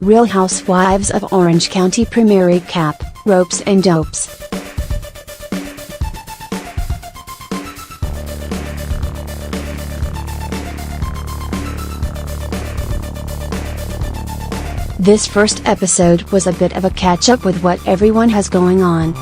Real Housewives of Orange County premiere recap, ropes and dopes. This first episode was a bit of a catch-up with what everyone has going on.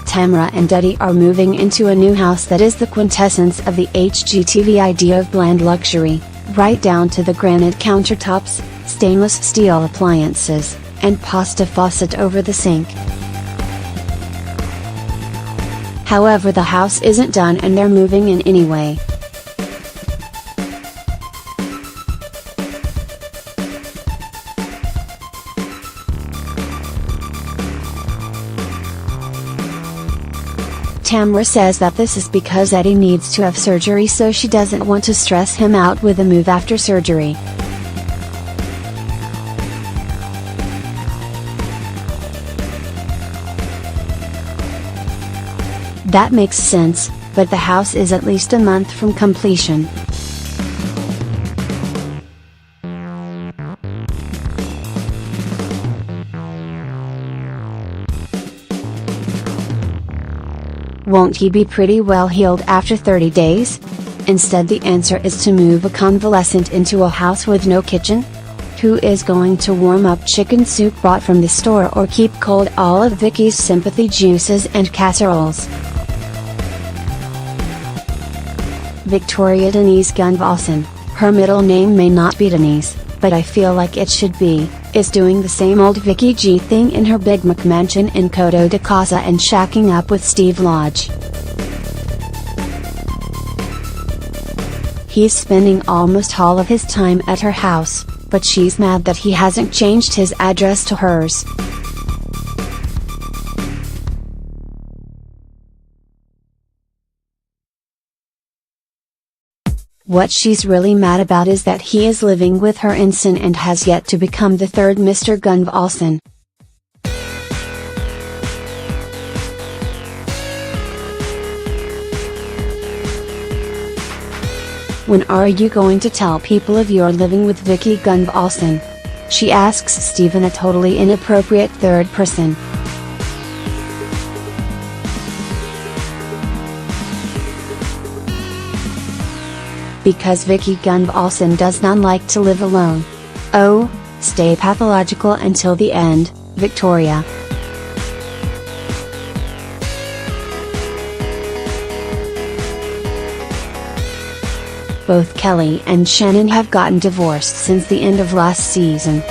Tamra and Duddy are moving into a new house that is the quintessence of the HGTV idea of bland luxury, right down to the granite countertops, stainless steel appliances, and pasta faucet over the sink. However, the house isn't done and they're moving in anyway. Tamra says that this is because Eddie needs to have surgery, so she doesn't want to stress him out with a move after surgery. That makes sense, but the house is at least a month from completion. Won't he be pretty well healed after 30 days? Instead, the answer is to move a convalescent into a house with no kitchen? Who is going to warm up chicken soup bought from the store or keep cold all of Vicky's sympathy juices and casseroles? Victoria Denise Gunvalson, her middle name may not be Denise, but I feel like it should be, is doing the same old Vicky G thing in her Big McMansion in Coto de Casa and shacking up with Steve Lodge. He's spending almost all of his time at her house, but she's mad that he hasn't changed his address to hers. What she's really mad about is that he is living with her in sin and has yet to become the third Mr. Gunvalson. When are you going to tell people if you're living with Vicky Gunvalson? She asks Steve in a totally inappropriate third person. Because Vicky Gunvalson does not like to live alone. Oh, stay pathological until the end, Victoria. Both Kelly and Shannon have gotten divorced since the end of last season.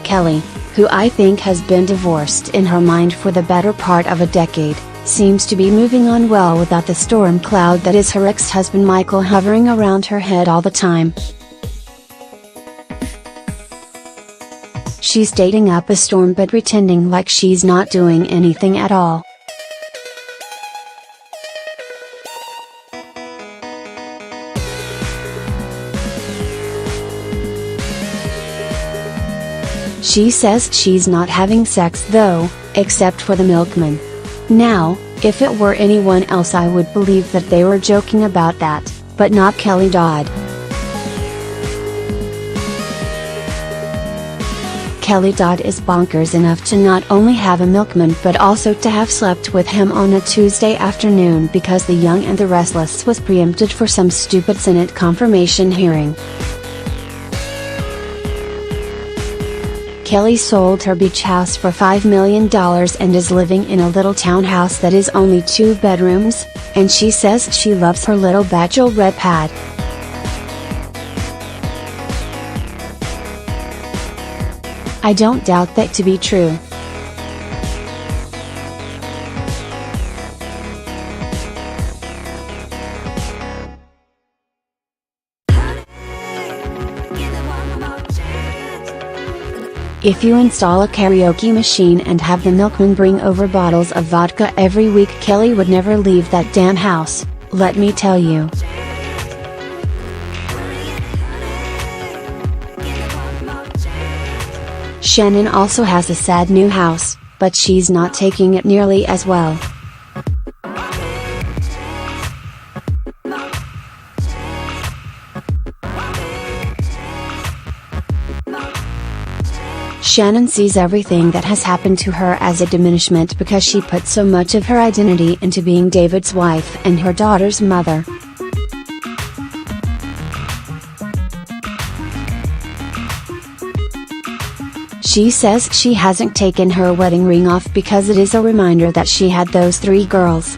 Kelly, who I think has been divorced in her mind for the better part of a decade, seems to be moving on well without the storm cloud that is her ex-husband Michael hovering around her head all the time. She's dating up a storm but pretending like she's not doing anything at all. She says she's not having sex though, except for the milkman. Now, if it were anyone else I would believe that they were joking about that, but not Kelly Dodd. Kelly Dodd is bonkers enough to not only have a milkman but also to have slept with him on a Tuesday afternoon because The Young and the Restless was preempted for some stupid Senate confirmation hearing. Kelly sold her beach house for $5 million and is living in a little townhouse that is only 2 bedrooms, and she says she loves her little bachelorette pad. I don't doubt that to be true. If you install a karaoke machine and have the milkman bring over bottles of vodka every week, Kelly would never leave that damn house, let me tell you. Shannon also has a sad new house, but she's not taking it nearly as well. Shannon sees everything that has happened to her as a diminishment because she put so much of her identity into being David's wife and her daughter's mother. She says she hasn't taken her wedding ring off because it is a reminder that she had those 3 girls.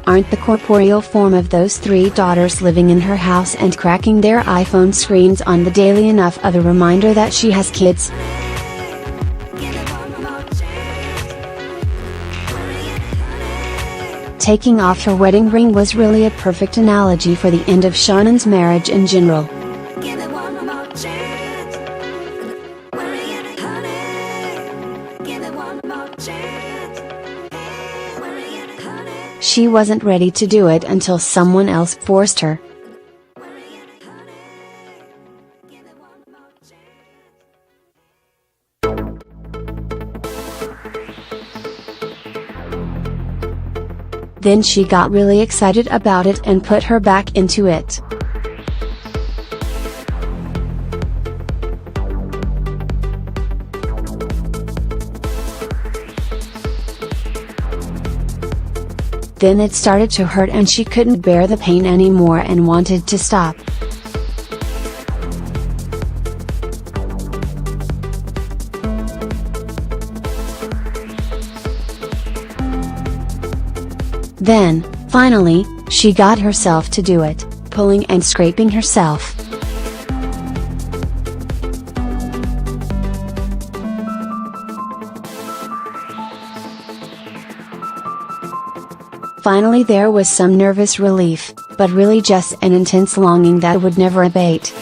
Aren't the corporeal form of those 3 daughters living in her house and cracking their iPhone screens on the daily enough of a reminder that she has kids? Taking off her wedding ring was really a perfect analogy for the end of Shannon's marriage in general. She wasn't ready to do it until someone else forced her. Then she got really excited about it and put her back into it. Then it started to hurt and she couldn't bear the pain anymore and wanted to stop. Then, finally, she got herself to do it, pulling and scraping herself. Finally there was some nervous relief, but really just an intense longing that would never abate.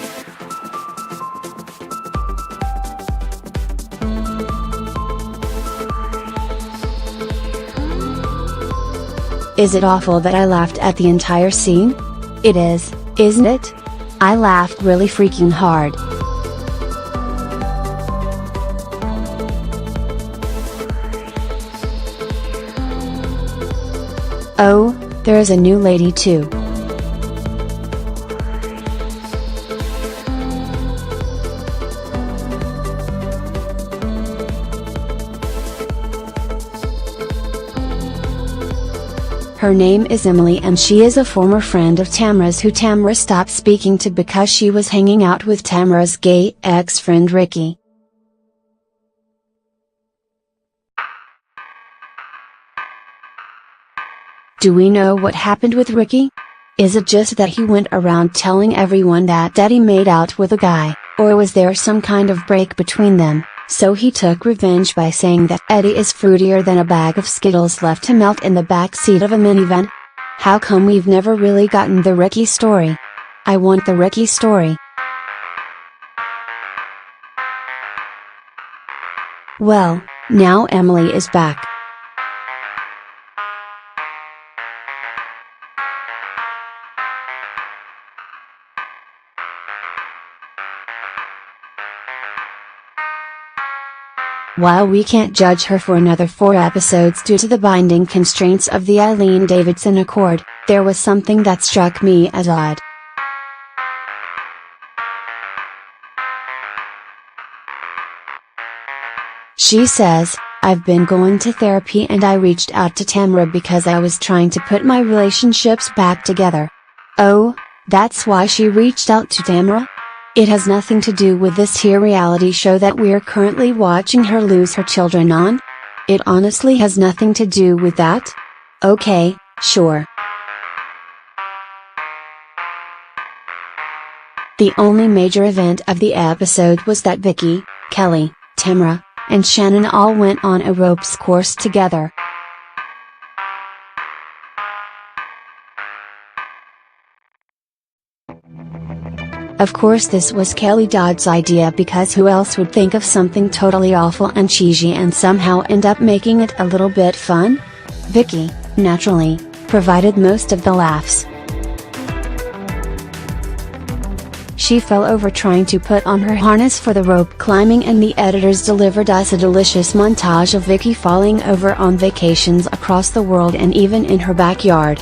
Is it awful that I laughed at the entire scene? It is, isn't it? I laughed really freaking hard. Oh, there is a new lady too. Her name is Emily and she is a former friend of Tamra's who Tamra stopped speaking to because she was hanging out with Tamra's gay ex-friend Ricky. Do we know what happened with Ricky? Is it just that he went around telling everyone that Daddy made out with a guy, or was there some kind of break between them, so he took revenge by saying that Eddie is fruitier than a bag of Skittles left to melt in the back seat of a minivan? How come we've never really gotten the Ricky story? I want the Ricky story. Well, now Emily is back. While we can't judge her for another 4 episodes due to the binding constraints of the Eileen Davidson Accord, there was something that struck me as odd. She says, "I've been going to therapy and I reached out to Tamra because I was trying to put my relationships back together." Oh, that's why she reached out to Tamra? It has nothing to do with this here reality show that we're currently watching her lose her children on? It honestly has nothing to do with that? Okay, sure. The only major event of the episode was that Vicky, Kelly, Tamra, and Shannon all went on a ropes course together. Of course this was Kelly Dodd's idea because who else would think of something totally awful and cheesy and somehow end up making it a little bit fun? Vicky, naturally, provided most of the laughs. She fell over trying to put on her harness for the rope climbing, and the editors delivered us a delicious montage of Vicky falling over on vacations across the world and even in her backyard.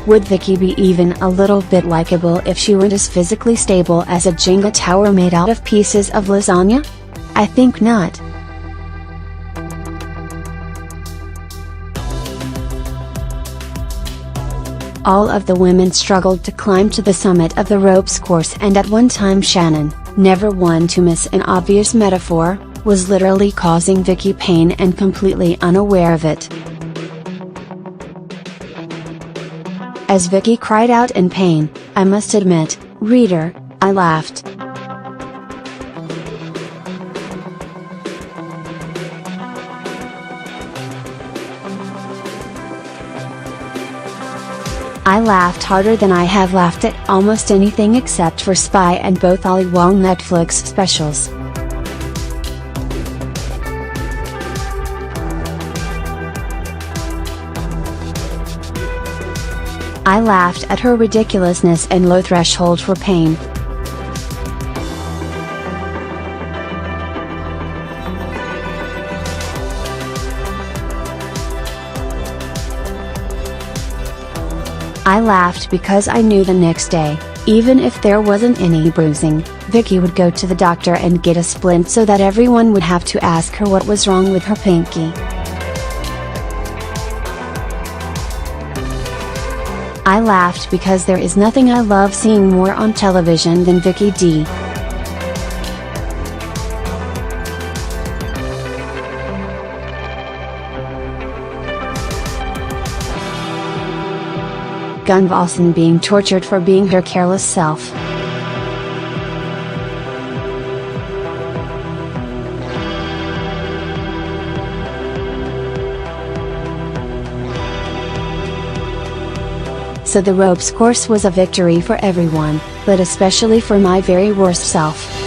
Would Vicky be even a little bit likable if she weren't as physically stable as a Jenga tower made out of pieces of lasagna? I think not. All of the women struggled to climb to the summit of the ropes course, and at one time Shannon, never one to miss an obvious metaphor, was literally causing Vicky pain and completely unaware of it. As Vicky cried out in pain, I must admit, reader, I laughed. I laughed harder than I have laughed at almost anything except for Spy and both Ali Wong Netflix specials. I laughed at her ridiculousness and low threshold for pain. I laughed because I knew the next day, even if there wasn't any bruising, Vicky would go to the doctor and get a splint so that everyone would have to ask her what was wrong with her pinky. I laughed because there is nothing I love seeing more on television than Vicky D. Gunvalson being tortured for being her careless self. So the ropes course was a victory for everyone, but especially for my very worst self.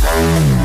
Yeah.